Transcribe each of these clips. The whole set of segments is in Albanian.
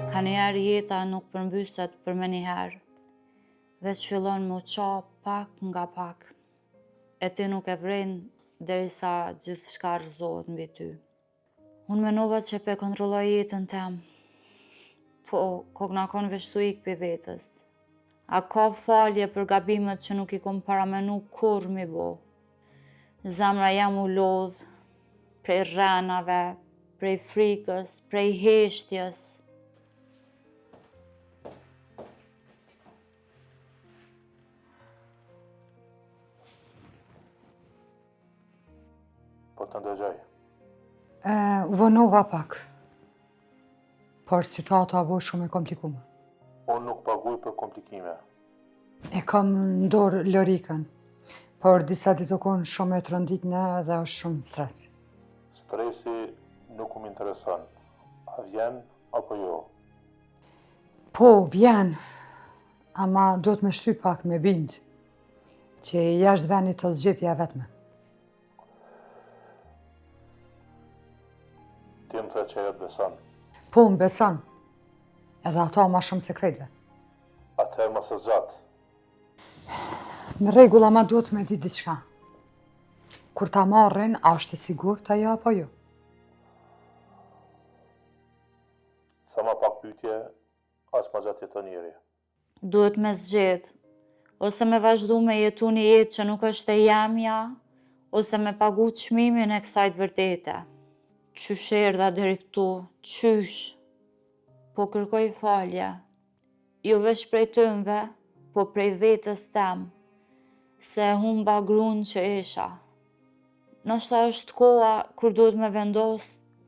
Ka njerë jeta nuk përmbyset për me njëherë, veç fillon më qa pak nga pak, e ti nuk e vren derisa gjithë shka rëzohet mbi ty. Unë menova që pe kontrolloj jetën tem, po kokna kon vështu ik për vetës. A ka falje për gabimet që nuk i kom paramenu kur mi bo. Zemra jam u lodh, prej rrenave, prej frikës, prej heshtjes. Po të ndëgjoj. U vënova pak, por situata bo shumë e komplikume. Unë nuk paguj për komplikime. E kam në dorë lërikën, por disa ditë konë shumë e të rënditne dhe është shumë stres. Stresi nuk më intereson. A vjen apo jo? Po, vjen, ama do të me shty pak me bindë, që jashtë venit të zgjedhja vetme. Ti më the që e të beson. Po, më beson, edhe ato ma shumë sekretve. Atëherë më së zgjatë. Në rregull, ama duhet me di diçka. Kur ta marrin, a është e sigurt ajo apo jo? Sa ma pak pyetje, as ma gjatë jeton njeri. Duhet me zgjedh, ose me vazhdu me jetu një jetë që nuk është e jamja, ose me pagu çmimin e kësaj të vërtete. Qysh erdha deri këtu, qysh? Po kërkoj falje, jo veç prej tëmve, po prej vetës tem, se humba gruan që isha. Nështë është koha kur duhet me vendos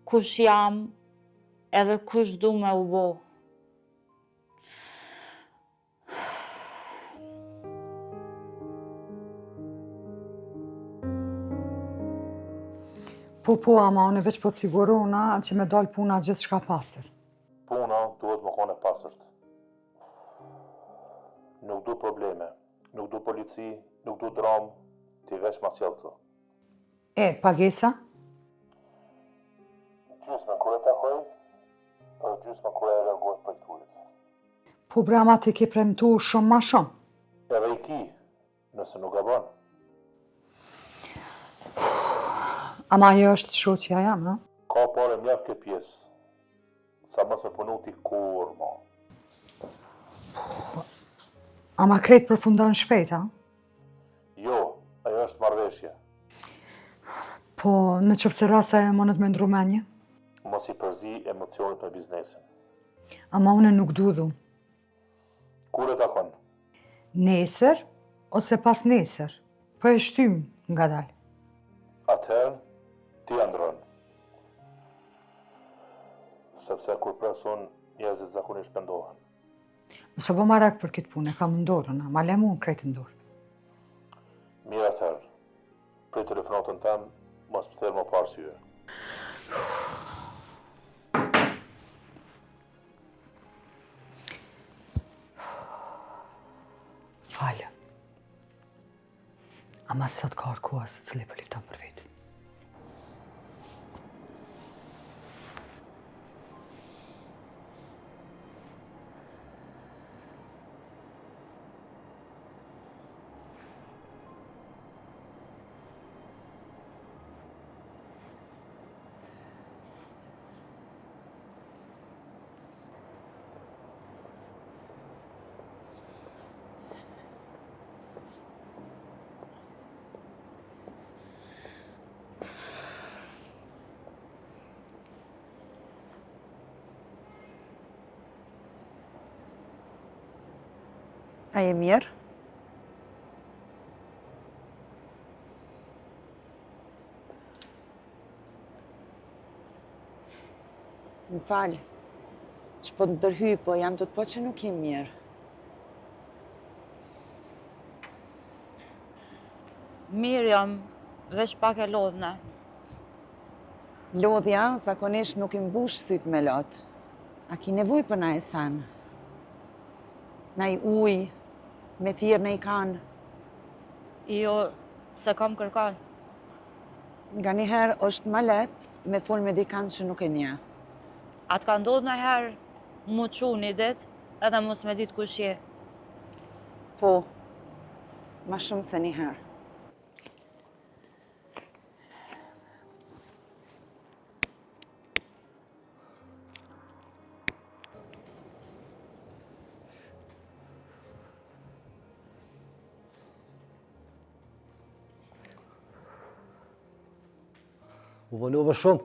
kush jam edhe kush du me u bo. Po, ama unë veç po të sigurona që me dalë puna gjithë shka pasër. Puna duhet më kone pasërt. Nuk du probleme, nuk du polici, nuk du dramë, ti veç ma sjellë këtu. E, pagesa? Gjysme kur e takoj, për gjysme kur e reagohet për këturit. Po brama të ke premtu shumë ma shumë. Edhe i ki, nëse nuk gabon. Ama ajo është shoqja jam, ha? Ka pare mjaft këtë pjesë. Sa mos me punu ti kur, mo. Ama krejt përfundon shpejt, ha? Jo, ajo është marrëveshje. Po, në qoftë se rasa e monët me ndru menje? Mos i përzi emocionit me biznesin. Ama une nuk du dhu. Kur e takon? Nesër, ose pas nesër. Po e shtym nga dalë. Atëherë, ti andron. Sepse kur presun, njerëzit zakonisht pendohen. Nëse po marak për këtë punë, e kam ndorën, ma le mu në krejtë ndorë. Mirë atëherë, prej telefonatën tem, mos më thërë më parë syve. Falë. Ama sot ka arkoha se cili për liftan për vetë. A je mirë? Më falë, që po të ndërhyj, po jam të po që nuk jem mirë. Mirë jam, veç pak e lodhne. Lodhja zakonisht nuk i mbush sytë me lotë. A ki nevoj për na e sanë? Na i ujë, me thirë në i kanë. Jo, se kam kërkan. Nga njëherë është ma letë me folë me dikant që nuk e nje. Atë ka ndodhë në herë mu qu një dit, edhe mos me dit kush je. Po, ma shumë se një herë. U volove shumë,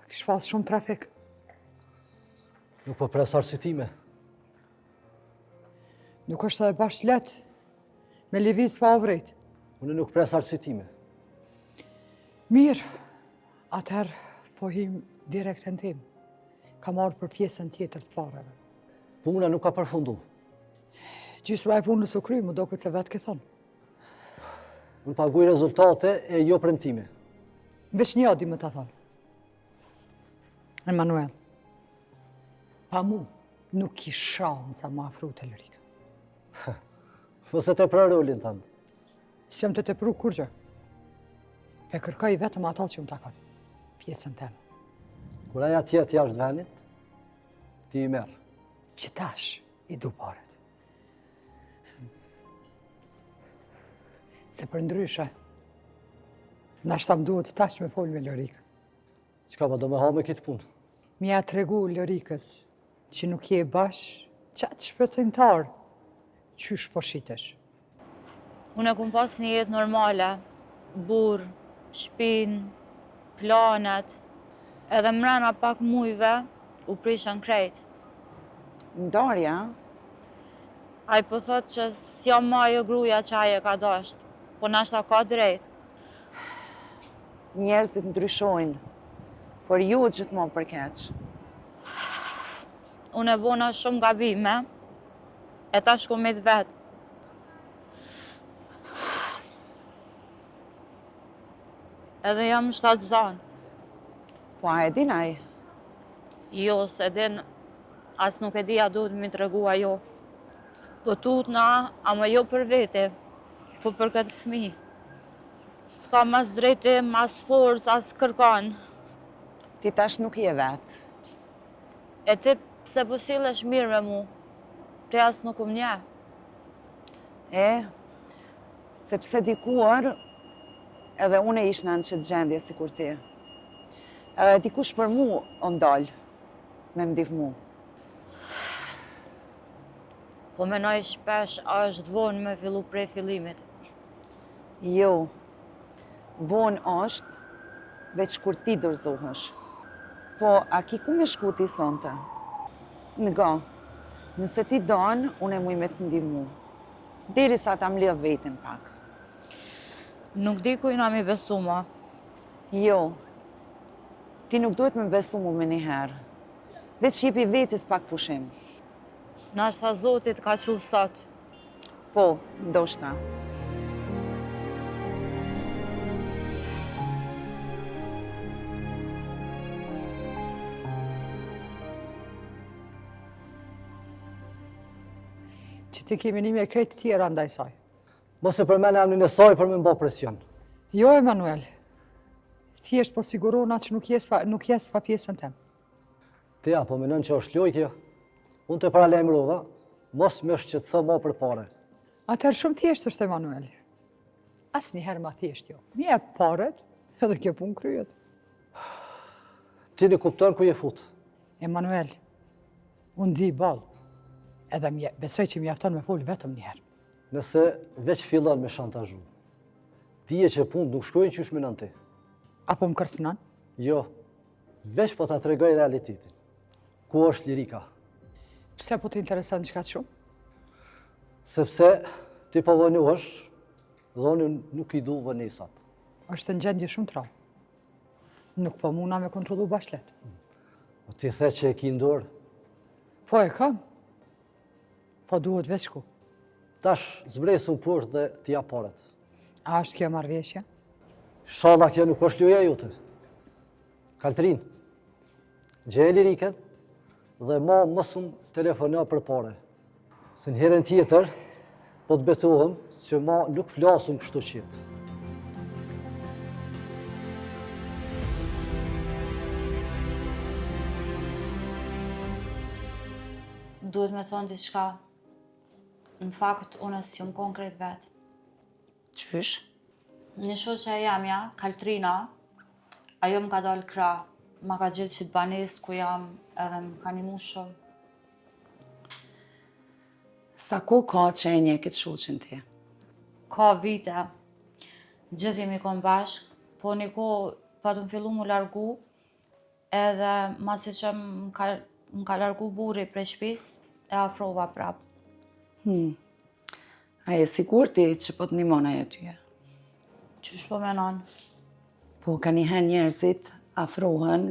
Kish pas shumë trafik. nuk po pres arsitime. Nuk është edhe bashkë letë me lëviz pa vrejt. Unë nuk pres arsitime. Mirë, atëherë po him direkt në tim. Ka marrë për pjesën tjetër të pareve. Puna nuk ka përfundu. Gjysma e punës u kry, më do këtë se vetë ke thonë. Unë paguj rezultate e jo premtime. Veç një adi më të thonë. Emanuel, pa mu nuk ki shansa ma afru të Lërika. Mëse të pra rolin tënë. S'jam të tepru kur gjë. E kërkoj vetëm ato që më takon. Pjesën temë. Kur aja tjetë jashtë venit, ti i merë. Që tash i du paret. Se për ndryshe, nashta më duhet tash me folë me Lërikën. Qka pa do me ha me kitë punë? Mja të regu Lërikës që nuk je bash, qatë shpëtimtar, qysh po shitesh. Unë e kum pas një jetë normale, burë, shpinë, planet, edhe mrena pak mujve, u prishën krejt. Ndarja, Ai po thot që s'jam ma jo gruja që aje ka dasht, po nashta ka drejt. njerëzit ndryshojnë, por ju gjithmonë përkeq. Unë e bona shumë gabime, e ta shkumit vetë. Edhe jam shtatëzan. Po a e din ai? Jo, se din, as nuk e di a duhet mi të regu ajo. Po tutna, ama jo për vete, po për këtë fëmi. S'ka mas drejtim, as forcë, as kërkan. Ti tash nuk je vetë. E ti pse po sillesh mirë me mu, ti as nuk nje. Sepse dikuar, edhe unë e ishna në qëtë gjendje si kur ti. Edhe dikush për mu o ndalë, me ndihmu. Po menoj shpesh a është vonë me fillu prej fillimit. Jo, vonë është, veç kur ti dorëzohesh. Po, a ki ku me shku ti sonte? Nga, nëse ti donë, unë e muj me të ndihmu. Deri sa ta mledh vetin pak. Nuk di ku jena mi besu ma. Jo, ti nuk duhet me besu mu me njëherë. Veç jepi vetis pak pushim. Nashta Zotit ka qu sot. Po, ndoshta. Që ti kemi një me krejtë tjera ndaj saj. Mos e përmene emnin e saj për me mba presion. Jo, Emanuel. Thjesht po sigurona që nuk jes pa pjesën tem. Ti ja, po menën që është lojkja. Unë të paralajmërova, mos me shqetëso ma për pare. Atëherë shumë thjesht është, Emanuel. Asnjëherë ma thjesht jo. Mi e paret, edhe kjo punë kryet. Ti në kupton ku je fut. Emanuel, unë di balë. Edhe besoj që mjafton me folë vetëm njëherë. Nëse veç fillon me shantazhu. Dije që punë nuk shkojnë që shminon ti. Apo më kërcënon? Jo, veç po ta tregoj realitetin. Ku është Lirika? Pse po të intereson çka të shumë? Sepse ti po vënuhesh, dhe unë nuk i du vënesat. Është në gjendje shumë traumë. Nuk po muna me kontrollu bashlet. O ti the që e ki ndorë, Po e kam. Po duhet veç ku. tash zbresu në poshtë dhe ti ja paret. A është kjo marrëveshje? Shalla kjo nuk është loja jote. Kaltrin, gjeje Lirikën dhe ma mësum telefona për pare. Se në herën tjetër, po të betohem që ma nuk flasum kështu qitë. duhet me thonë diçka. Në fakt, unë s'jum konkret vetë. Qysh? Një shoqja jamja, Kaltrina, ajo më ka dalë krah. Ma ka gjetë që të banesë ku jam edhe më ka nimu shumë. Sa ko ka që e nje këtë shoqën ti? Ka vite, gjithë jemi kon bashkë, po një kohë pa të më fillu mu largu, edhe masi që më ka largu burri prej shtëpisë, e afrova prap. A je sigur ti që po të nimon ajo tyje? Qysh po menon? Po ka njëherë njerëzit afrohen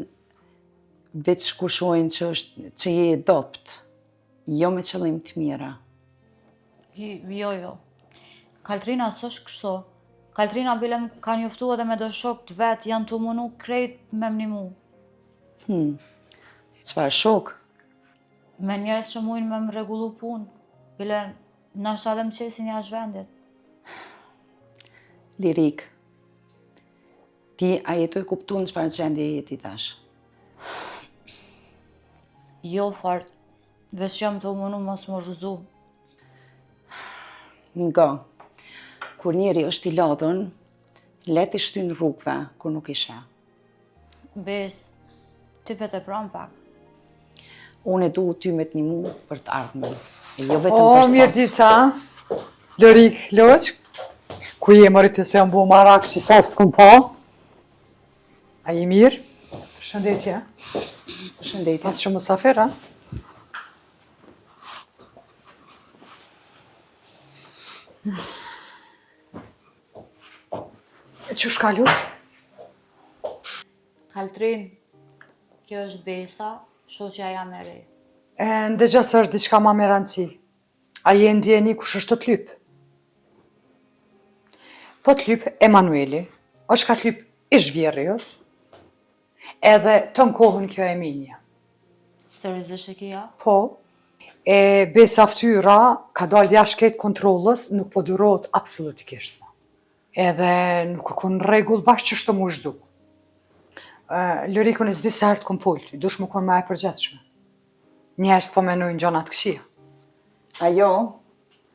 veç kur shohin që je dopt, jo me qëllim të mira. Jo. Kaltrina s'është kështu. Kaltrina bile më ka njoftu edhe me do shok të vetë, janë të munu krejt me m'nimu. Çfarë shok? Me njerëz që mujnë me më rregullu punë, bile nashta edhe më qesin jashtë vendit. Lirik, ti a jetu e kuptu në çfarë gjendje jeti tash? Jo fort, veç jam të munu mos më rrëzu. Nga, kur njeri është i lodhën, let i shtyn rrugëve kur nuk i sheh. Bes, ti pete pram pak. Unë e du ty me të nimu për të ardhmen, e jo vetëm O, për mirë sot. dita, Lorik, Loq, ku je mërit se më bo marak që sa s'të këm po? A je mirë? Shëndetje, Shëndetje. pas shumë musafir, a? Që shka lutë? Kaltrin, kjo është Besa, shoqja jam e re. Ndëgja se është diçka ma me rëndësi. A je ndjeni kush është të lyp? Po të lyp Emanueli, është ka të lyp i zhvjerriot, edhe të në kohën kjo e minja. Seriozisht e kia? Po, e Besa ftyra ka dalë jashtë këtë kontrolës, nuk po durohet absolutikisht. Edhe nuk e konë rregull bashkë që shtë mu zhdu. Lërikun e zdi se herë të kom folë, i dush më konë ma e përgjithshme. Njerës po menojnë gjonat këqija. Ajo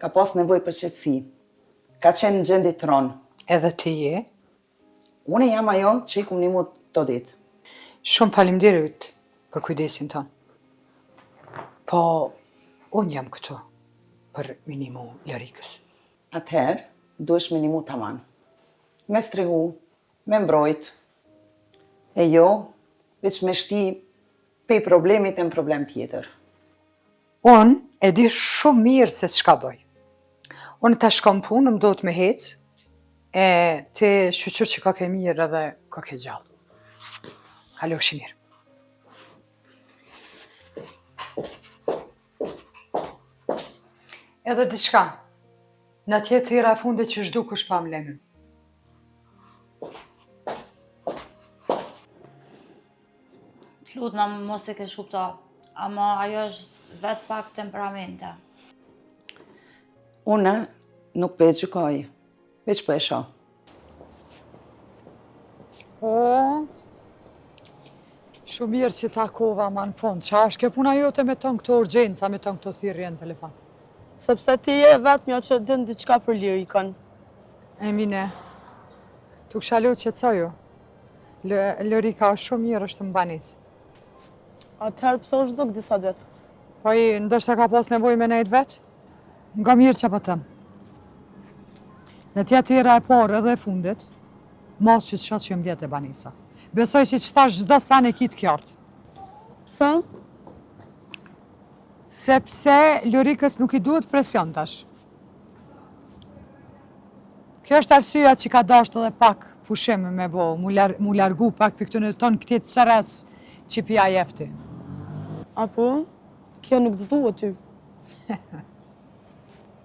ka pas nevoj për qetësi, ka qenë në gjendje të ronë. Edhe ti je, Unë jam ajo që i kum nimu të ditë. shumë faleminderit për kujdesin tonë. Po, unë jam këtu për minimu Lërikës. Atëherë, duhesh me nimu taman. Me strihu, me mbrojt, e jo, veç me shti pej problemit e në problem tjetër. Unë e di shumë mirë se çka bëj. Unë ta shkon punë, më do të me hecë, e ti shqyqyr që ka ke mirë edhe ka ke gjallë. Kaloshi mirë. Edhe diçka, në tjetë të hera e fundit që zhduk është pa më lemën. T'lutna mos e ke shkupta, ama ajo është vetë pak temperamente. Unë nuk pe gjykoj, veç po e shoh. O, shumë mirë që takova ma në fund. Qa është kjo puna jote me ton këto urgjenca, me ton këto thirrje në telefon? Sepse ti je vetëmja që din diçka për Lirikën. Emine, tu kësha lu qetësoju. Lërika është shumë mirë, është mbanis. Atëherë pse u zhduk disa ditë? Po i ndoshta ka pas nevojë me nejt vetë? Nga mirë që po them. Në tjetë hera e parë edhe e fundit, mos që të shoh që më vjetë e banisa. Besoj që qëta çdo san e kitë kjartë. Pse? Sepse Lërikës nuk i duhet presion tash. Kjo është arsyeja që ka dashur edhe pak pushim me bo, mu largu pak për këtu në tonë këti të sëres që pja jepti. Apo, kjo nuk të duhet ty.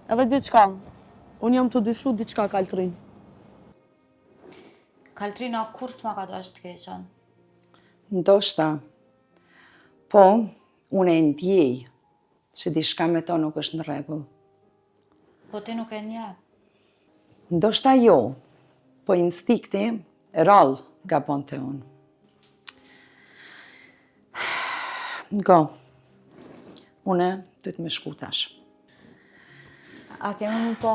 Edhe diçka, unë jam të dyshu diçka Kaltrin. Kaltrina kur s'ma ka dash të keqen. Ndoshta, po, unë e ndjej që diçka me to nuk është në rregull. Po ti nuk e nje. Ndoshta jo, po instikti rrallë gabon të unë. Nga, Une do të me shku tash. A kemi më po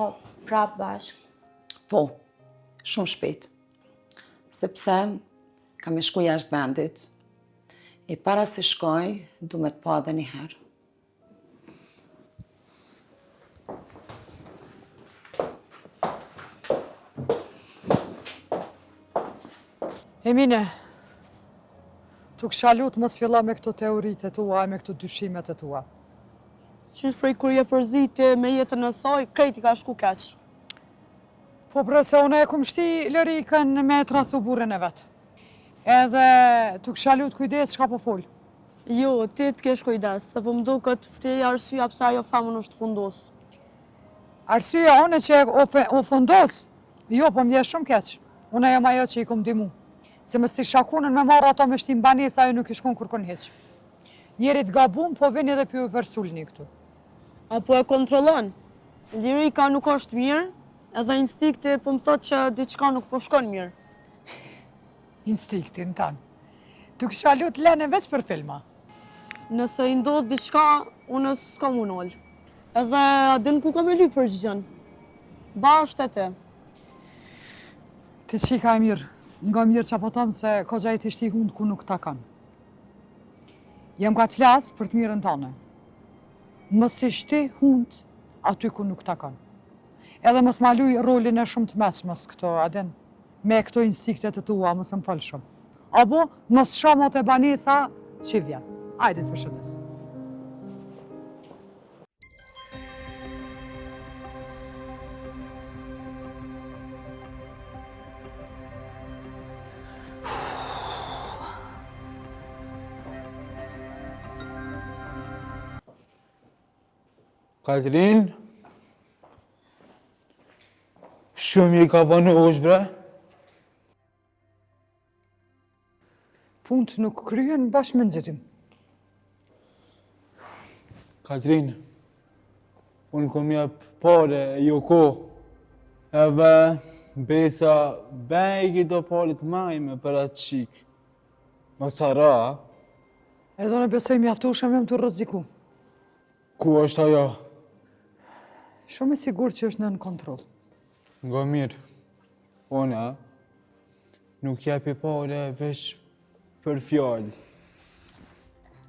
prap bashk? Po, shumë shpejt. Sepse kam me shku jashtë vendit. E para se shkoj, du me të pa edhe një herë. Emine, tu kësha lutë mos filla me këto teoritë e tua e me këto dyshimet e tua. Qysh prej kur je përziti me jetën e saj, krejti ka shku keq. Po se une e kum shti Lorikën me trathu burrin e vetë. Edhe tu kësha lutë kujdes çka po fol. Jo, ti të kesh kujdes, se po më duket ti arsyeja pse ajo femën është fundos. Arsyeja une që o fundos, jo, po më vjen shumë keq. Une jam ajo që i kum dimu. Se mës t'i shakunën me marrë ato me shtim banes, ajo nuk i shkon kërkon heq. Njerit gabum, po vini edhe pju versulni këtu. Apo e kontrollon. Lirika nuk është mirë, edhe instinkti po më thot që diçka nuk po shkon mirë. Instinktin tanë. Tu kisha lutë lene veç për filma. Nëse i ndodh diçka, unë s'kam unol. Edhe adin ku kam e lyp përgjigjen. Bashkë e ti. Ti qika e mirë. Nga mirë që po tëmë se kogja i të shti hundë ku nuk ta kanë. Jem ka të flasë për të mirën tane. Mës i shti hundë aty ku nuk ta kanë. Edhe mës ma luj rolin e shumë të meqmës këto, adin, me këto instinktet të tua, mës më falë shumë. Apo mës shamot e banesa që vjen. Ajde të përshëndes. Katrin? Shumë i ka vënë është, bre? Punët nuk kryen bashkë me nëzitim. Katrin, unë kom jep pare, jo ko. Edhe besa bejgi do pare të majme për atë qikë. Masara, Edhe në besoj mjaftueshëm jam të rreziku. ku është ajo? Shumë i sigur që është në kontroll. Nga mirë, ona nuk jepi pare veç për fjallë.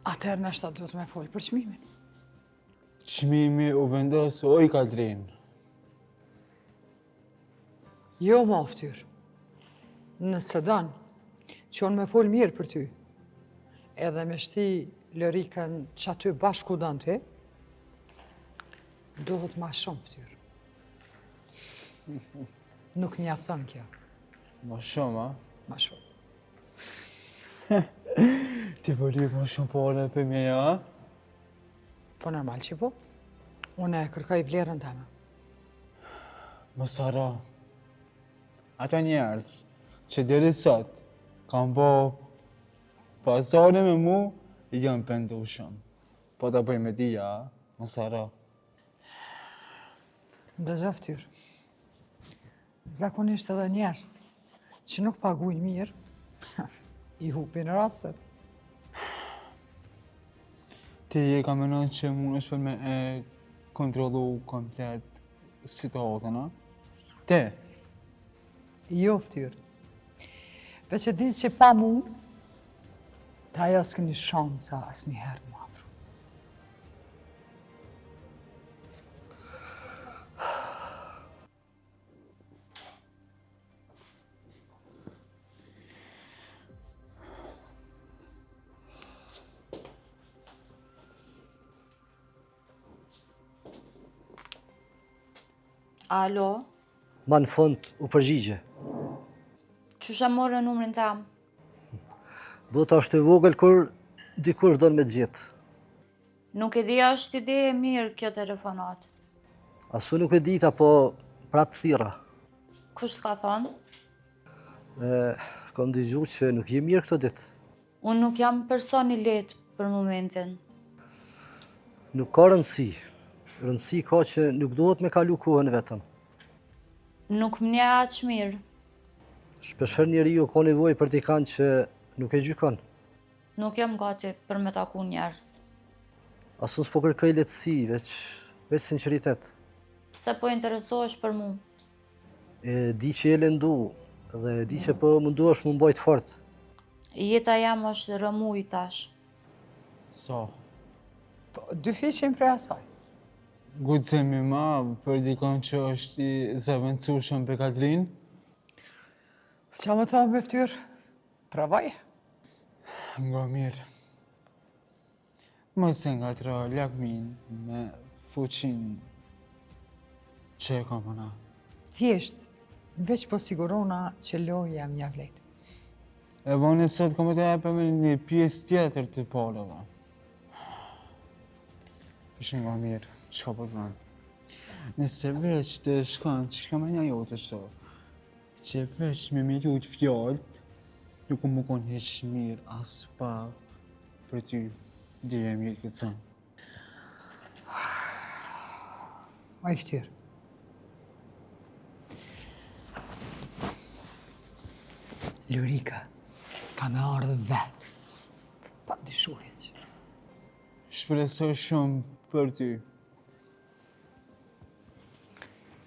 Atëherë nështë atë duhet me folë për çmimin. Çmimi u vendosë, oj Katrin. Jo ma ftyrë. Nëse danë, që unë me folë mirë për ty, edhe me shti Lorikën që aty bashku danë ty, duhet ma shumë ftyrë. Nuk mjafton kjo, Ma shumë, a? ma shumë. Ti po lyp më shumë pare për meja, a? Po normal që po, unë e kërkoj vlerën teme. Masara, ata njerës që deri sot kanë bo pasane me mu, i janë pendushëm. Po ta bëj me dia, Masara. Ndëgjo ftyrë. Zakonisht edhe njerëz që nuk paguajnë mirë, i hupin rastet. Ti e ka menon që mund është me e kontrollu komplet situatën, a? Te? Jo ftyrë. Veç e ditë që pa mu, ta ajo s'keni shansa asnjëherë më afro. Alo, Ma në fund u përgjigje. qysha morë numrin tam? Do të ashtë e vogël kur dikush do në me të gjithë. Nuk e di është ide e mirë kjo telefonat. Asu nuk e dita, po prap thira. Kush t'ka thonë? Kom dëgju që nuk je mirë këto ditë. Unë nuk jam person i letë për momentin. Nuk ka rëndësi. Rëndësi ka që nuk duhet me kalu kohën vetëm. Nuk më nje aqë mirë. Shpesher njeriu ka nevojë për dikant që nuk e gjykon. Nuk jam gati për me taku njerës. As unë s'po kërkoj lehtësi, veç sinqeritet. Pse po interesohesh për mu? E di që je lëndu dhe di që po munduesh më mbajt fort. Jeta jam është rëmuj tash. Sa? Po, 2 fiqin prej asaj. Guximi ma për dikon që është i zavendësueshëm për Katrin? Qa më thamë me ftyrë? Pravaj. Nga mirë. Mos e ngatra lakmin me fuqin që e kam ana. Thjesht, veç po sigurona që loja më ja vlet. E vone sot kom të jepë me një pjesë tjetër të palëve. Ishin nga mirë, qka po të vanë. Nëse veç të shkanë që ka me një jotë është, që veç me me lujt fjallët, nuk më konë heq mirë as pa për ty, dhe e mirë këtë zanë. Ma i ftyrë. Lurika ka me ardhë vetë. Pa dyshuhet që. Shpresoj shumë për ty.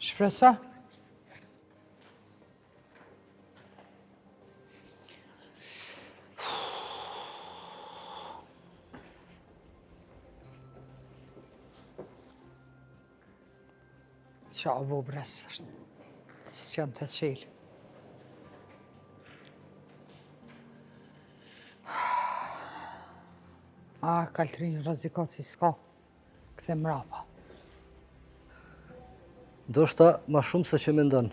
Shpresa? Qa o bubres është, që janë të qelë. Kaltrin rreziko si s'ka, kthe mrapa. Ndoshta ma shumë se që mendon.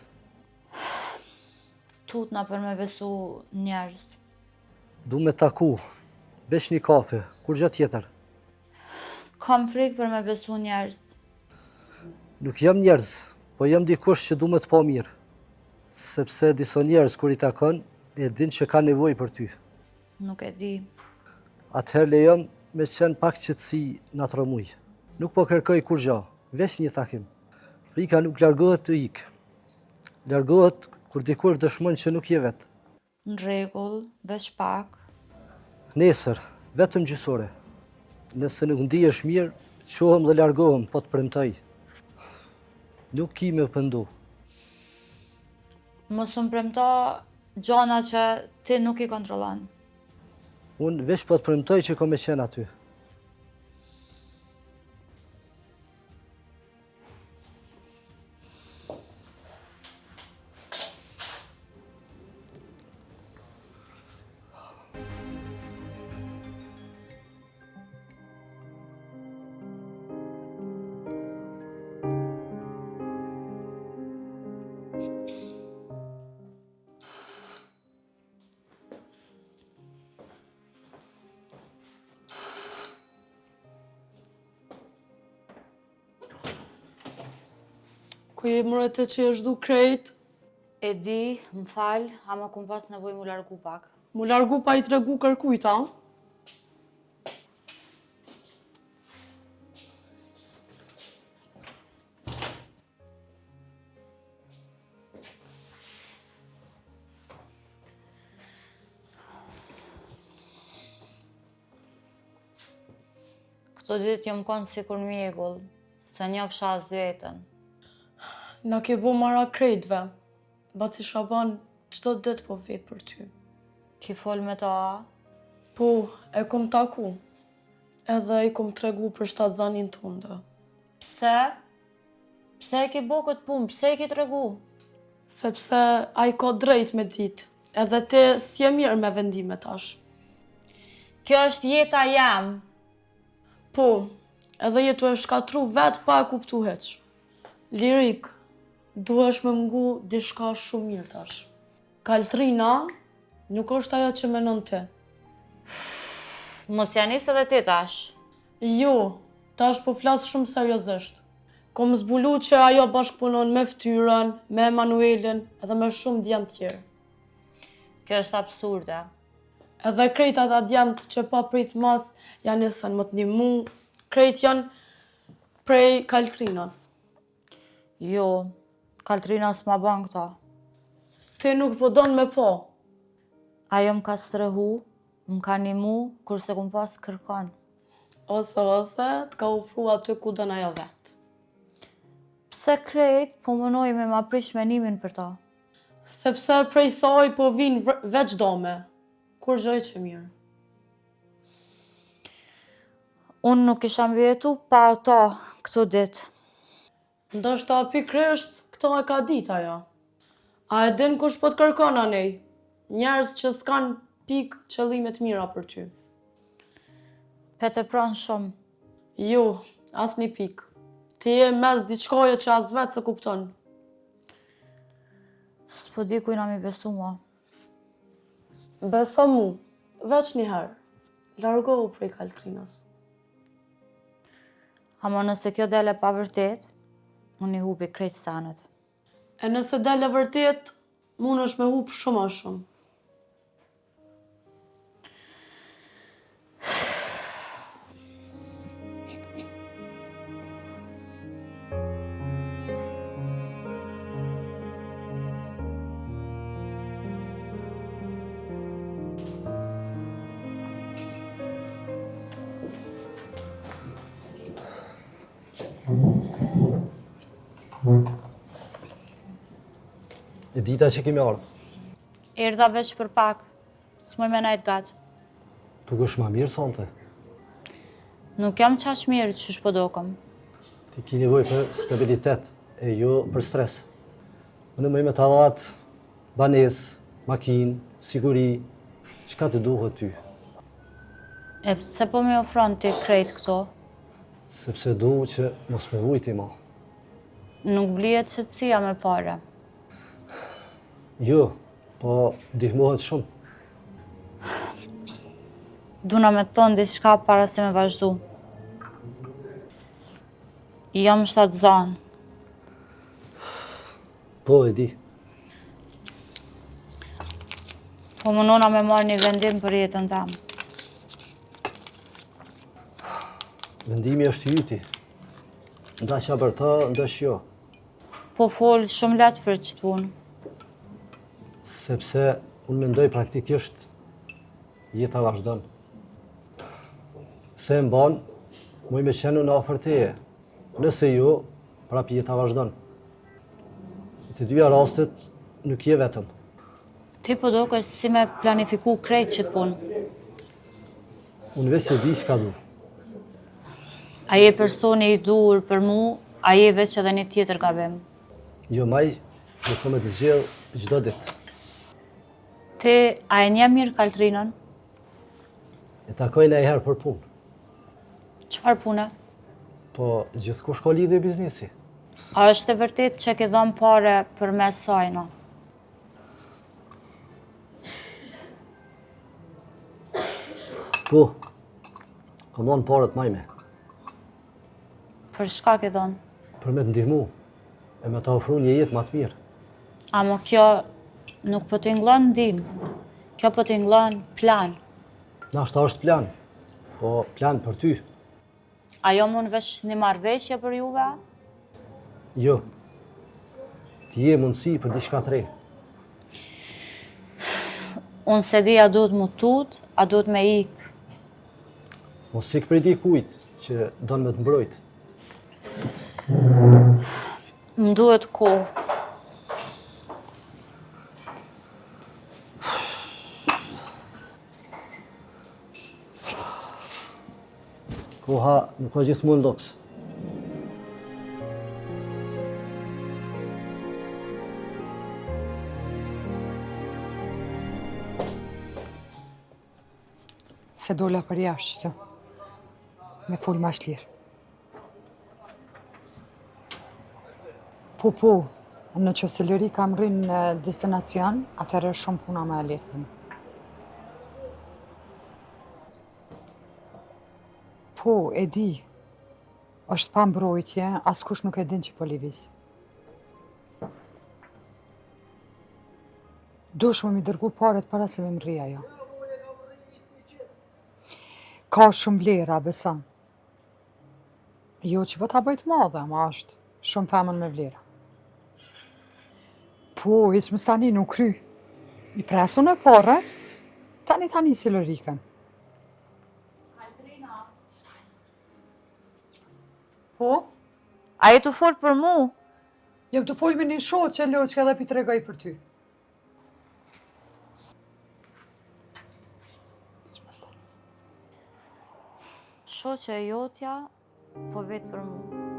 Tutna për me besu njerëz. Du me taku, veç një kafe, kur gjë tjetër. Kam frikë për me besu njerëz. Nuk jam njerëz, po jam dikush që du me të pa mirë. Sepse disa njerëz kur i takon, e din që ka nevojë për ty. Nuk e di. Atëherë lejom me qenë pak qëtësi në atë rëmuj. Nuk po kërkoj kur gja, veç një takim. Frika nuk largohet të ikë. Largohet kur dikush dëshmon që nuk je vetë. Në rregull, veç pak. Nesër, vetëm gjysore. Nëse nuk ndihesh mirë, qohem dhe largohem, po të premtoj. Nuk ki me pëndu. Mos më premto gjona që ti nuk i kontrollon. Unë veç po të premtoj që ko me qenë aty. Ku je mërete që është du krejt, E di, më fal, ama kum pas nevojë mu largu pak. mu largu pa i tregu kërkujta. Këto ditë jom konë si kur mjegull, se njofsha as vetën. Na ke bo mara krejtve, baci Shaban qdo dit po vetë për ty. Ki fol me ta, Po, e kom taku, edhe i kom tregu për shtatzanin tënde. pse? Pse e ki bo këtë punë, pse e ki tregu? Sepse a i ka drejt me dit, edhe ti si e mirë me vendime tash. Kjo është jeta jam. Po, edhe jetu e shkatru vetë pa e kuptu heq. Lirik, duhesh me mngu dishka shumë mirë tash. Kaltrina nuk është ajo që menon ti. Mos janis edhe ti tash. Jo, tash po flas shumë seriozisht. Kom zbulu që ajo bashkëpunon me Ftyrën, me Emanuelin edhe me shumë djemë tjerë. Kjo është absurde. Edhe krejt ata djemët që pa prit mas janë nisën më të ndihmu, krejt janë prej Kaltrinas. Jo, Kaltrina s'ma bën këta. Ti nuk po don me po. Ajo më ka strehu, më ka nimu, kurse kum pas kërkon. ose të ka ofru aty ku dën ajo vetë. Pse krejt po mënoj me ma prish menimin për ta? Sepse prej saj po vinë veç dome, kur gjoj që mirë. Unë nuk isha mbjetu pa ata këto ditë. Ndoshta pikërisht këto e ka ditë ajo. A e din kush po të kërkon anej? Njerëz që s'kan pikë qëllime të mira për ty. Pete pranë shumë. Jo, as një pikë. Ti je mes diçkaje që as vetë se kupton. S'po di kujna mi besu mua. Beso mu, veç një herë. Largohu prej Kaltrinës. Ama nëse kjo dele pa vërtet, unë i hubi krejt sanet. E nëse dele vërtet, mund është me hupë shumë a shumë. E dita që kemi ardhë, Erdha veç për pak, s'moj me najt gatë. tu është ma mirë sonte. Nuk jam qash mirë që shpodokëm. Ti ki nevoj për stabilitet e jo për stres. Unë më me të dhatë, banes, makinë, siguri, çka të duhet ty. E pse po me ofron ti krejt këto? Sepse du që mos me vujti ma. Nuk blihet qetësia me pare. Jo, po ndihmohet shumë. Duna me të thonë diçka para se me vazhdu. Jam shtatë zanë. Po e di, Po mënona me marrë një vendim për jetën tamë. vendimi është yti. Nda që për ta, ndash jo. Po folë shumë letë për që punë. Sepse unë mendoj praktikisht jeta vazhdon. Se e mban, muj me qenë në afër teje. Nëse jo, prap jeta vazhdon. Në të dyja rastet nuk je vetëm. Ti po do kështë si me planifiku krejt që të punë. Unë veç se di çka du. A je personi i dur për mu, a je veç edhe një tjetër gabim. Jo maj, nuk kom e të zgjell çdo ditë. Ti, a e nje mirë Kaltrinën? E takoj në e herë për punë. Qfar pune? Po gjithkush ka lidhje biznesi. A është e vërtet që ke dhënë pare për mes sajna? Po, kam dhënë parët majme. Për shka ke dhënë? Për me të ndihmu, e me ta ofru një jetë më të mirë. Amo kjo nuk po t'inglon ndihmë. Kjo po t'inglon plan. Nashta është plan, po plan për ty. Ajo mund veç një marrëveshje për juve? Jo, ti je mundësi për diçka të re. Unë se di a duhet mu tut, a duhet me ikë. Mos sik prej dikujt që don me të mbrojt. Më duhet kohë. Koha nuk ka gjithmonë loks. Se dola për jashtë, me full ma shlirë. Po, në që se lëri kam rrinë në destinacion, atërë shumë puna me e letën. Po, e di, është pa mbrojtje, askush nuk e din që po lëviz. Dush më mi dërgu paret para se me më rria jo. Ka shumë vlera, beson. Jo që po ta bëjt madhe, ma është shumë femën me vlera. Po, hiç më stani nuk kry. I presun e paret, tani si lërikën. Po, A e të folë për mu? jam të folë me një shoqe Loçka dhe pi të regoj për ty. Shoqe e jotja, po vetë për mu.